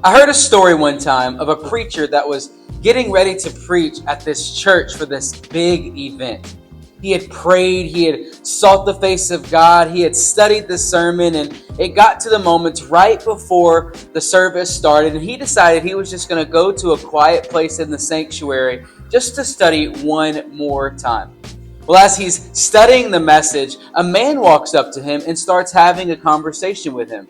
I heard a story one time of a preacher that was getting ready to preach at this church for this big event. He had prayed, he had sought the face of God, he had studied the sermon, and it got to the moment right before the service started, and he decided he was just going to go to a quiet place in the sanctuary just to study one more time. Well, as he's studying the message, a man walks up to him and starts having a conversation with him.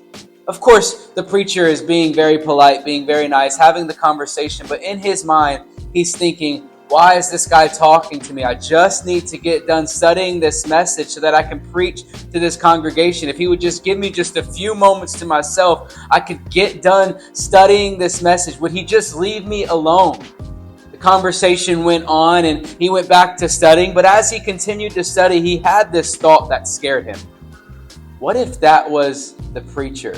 Of course, the preacher is being very polite, being very nice, having the conversation, but in his mind, he's thinking, why is this guy talking to me? I just need to get done studying this message so that I can preach to this congregation. If he would just give me just a few moments to myself, I could get done studying this message. Would he just leave me alone? The conversation went on and he went back to studying, but as he continued to study, he had this thought that scared him. What if that was the preacher?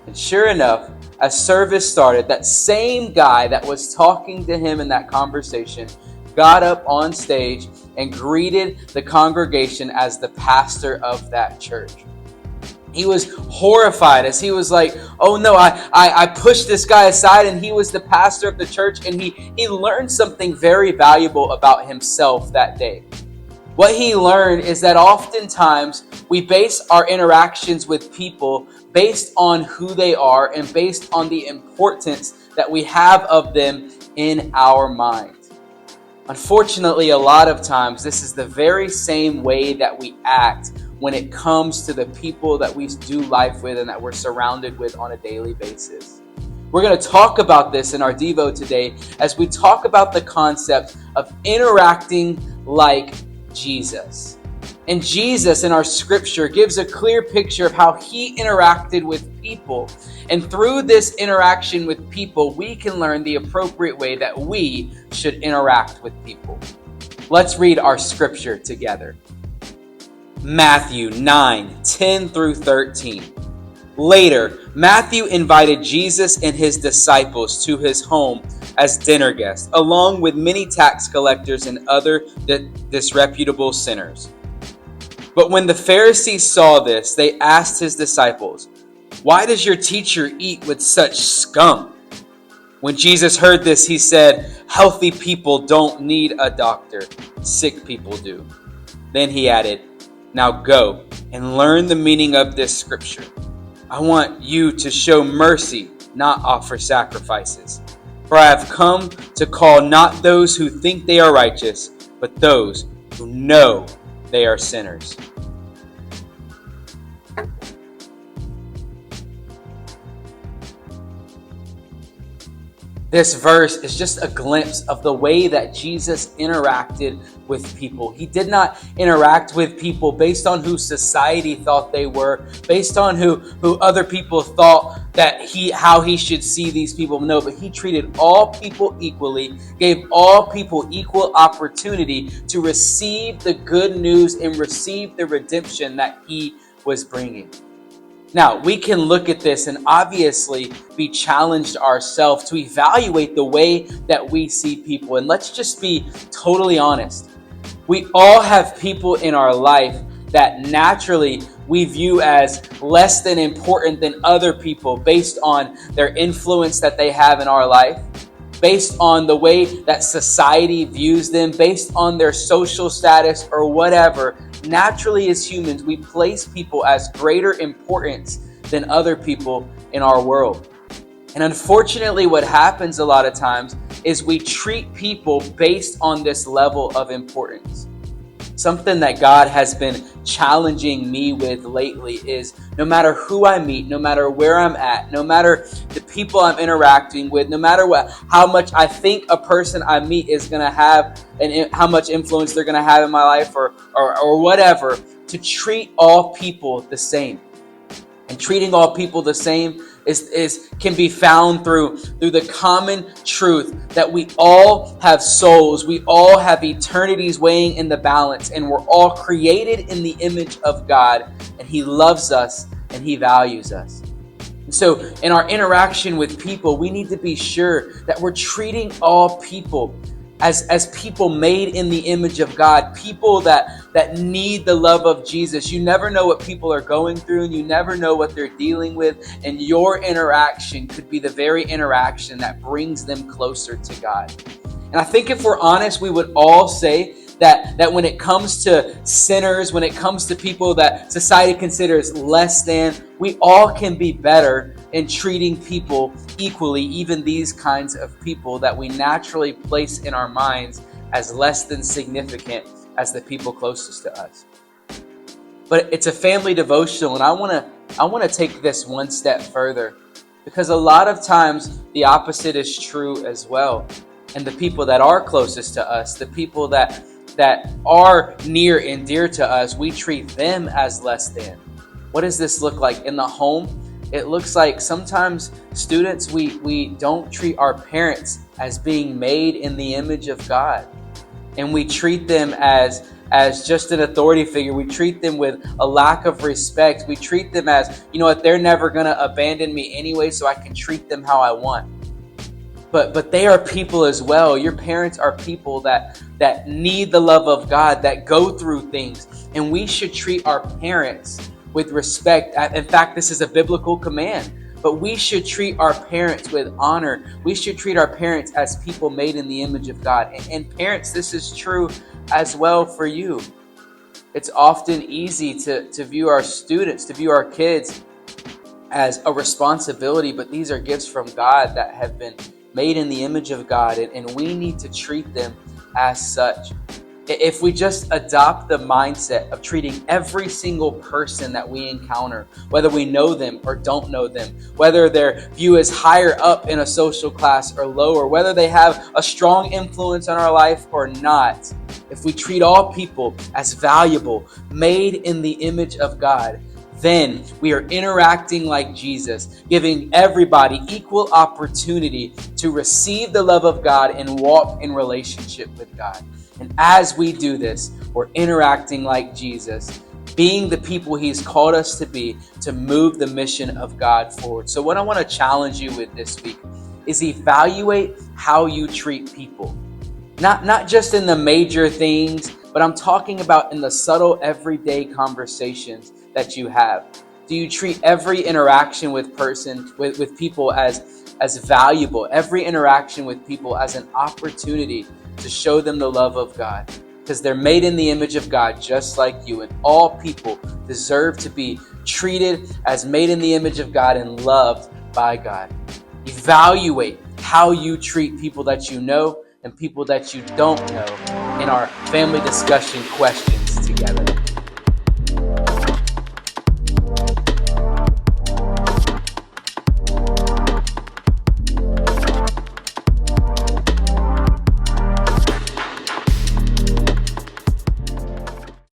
And sure enough, as service started, that same guy that was talking to him in that conversation got up on stage and greeted the congregation as the pastor of that church. He was horrified as he was like, oh no, I pushed this guy aside, and he was the pastor of the church, and he learned something very valuable about himself that day. What he learned is that oftentimes we base our interactions with people based on who they are and based on the importance that we have of them in our mind. Unfortunately, a lot of times this is the very same way that we act when it comes to the people that we do life with and that we're surrounded with on a daily basis. We're going to talk about this in our Devo today as we talk about the concept of interacting like Jesus. And Jesus in our scripture gives a clear picture of how he interacted with people. And through this interaction with people, we can learn the appropriate way that we should interact with people. Let's read our scripture together. Matthew 9:10 through 13. Later, Matthew invited Jesus and his disciples to his home as dinner guests, along with many tax collectors and other disreputable sinners. But when the Pharisees saw this, they asked his disciples, "Why does your teacher eat with such scum?" When Jesus heard this, he said, "Healthy people don't need a doctor, sick people do." Then he added, "Now go and learn the meaning of this scripture. I want you to show mercy, not offer sacrifices. For I have come to call not those who think they are righteous, but those who know they are sinners." This verse is just a glimpse of the way that Jesus interacted with people. He did not interact with people based on who society thought they were, based on who other people thought that how he should see these people. No, but he treated all people equally, gave all people equal opportunity to receive the good news and receive the redemption that he was bringing. Now, we can look at this and obviously be challenged ourselves to evaluate the way that we see people. And let's just be totally honest. We all have people in our life that naturally we view as less than important than other people based on their influence that they have in our life, based on the way that society views them, based on their social status or whatever. Naturally, as humans, we place people as greater importance than other people in our world. And unfortunately, what happens a lot of times is we treat people based on this level of importance. Something that God has been challenging me with lately is no matter who I meet, no matter where I'm at, no matter the people I'm interacting with, no matter how much I think a person I meet is going to have and how much influence they're going to have in my life or whatever, to treat all people the same. And treating all people the same can be found through the common truth that we all have souls, we all have eternities weighing in the balance, and we're all created in the image of God, and he loves us and he values us. And so in our interaction with people, we need to be sure that we're treating all people as people made in the image of God, people that that need the love of Jesus. You never know what people are going through, and you never know what they're dealing with. And your interaction could be the very interaction that brings them closer to God. And I think if we're honest, we would all say that when it comes to sinners, when it comes to people that society considers less than, we all can be better in treating people equally, even these kinds of people that we naturally place in our minds as less than significant as the people closest to us. But it's a family devotional, and I want to take this one step further, because a lot of times the opposite is true as well. And the people that are closest to us, the people that are near and dear to us, we treat them as less than. What does this look like in the home? It looks like sometimes students, we don't treat our parents as being made in the image of God. And we treat them as just an authority figure. We treat them with a lack of respect. We treat them as, you know what, they're never going to abandon me anyway, so I can treat them how I want. But they are people as well. Your parents are people that need the love of God, that go through things. And we should treat our parents with respect. In fact, this is a biblical command. But we should treat our parents with honor. We should treat our parents as people made in the image of God. And parents, this is true as well for you. It's often easy to view our students, to view our kids as a responsibility, but these are gifts from God that have been made in the image of God, and we need to treat them as such. If we just adopt the mindset of treating every single person that we encounter, whether we know them or don't know them, whether their view is higher up in a social class or lower, whether they have a strong influence on our life or not, if we treat all people as valuable, made in the image of God, then we are interacting like Jesus, giving everybody equal opportunity to receive the love of God and walk in relationship with God. And as we do this, we're interacting like Jesus, being the people He's called us to be, to move the mission of God forward. So what I want to challenge you with this week is evaluate how you treat people. Not just in the major things, but I'm talking about in the subtle everyday conversations that you have. Do you treat every interaction with people as valuable, every interaction with people as an opportunity to show them the love of God? Because they're made in the image of God just like you, and all people deserve to be treated as made in the image of God and loved by God. Evaluate how you treat people that you know and people that you don't know in our family discussion questions together.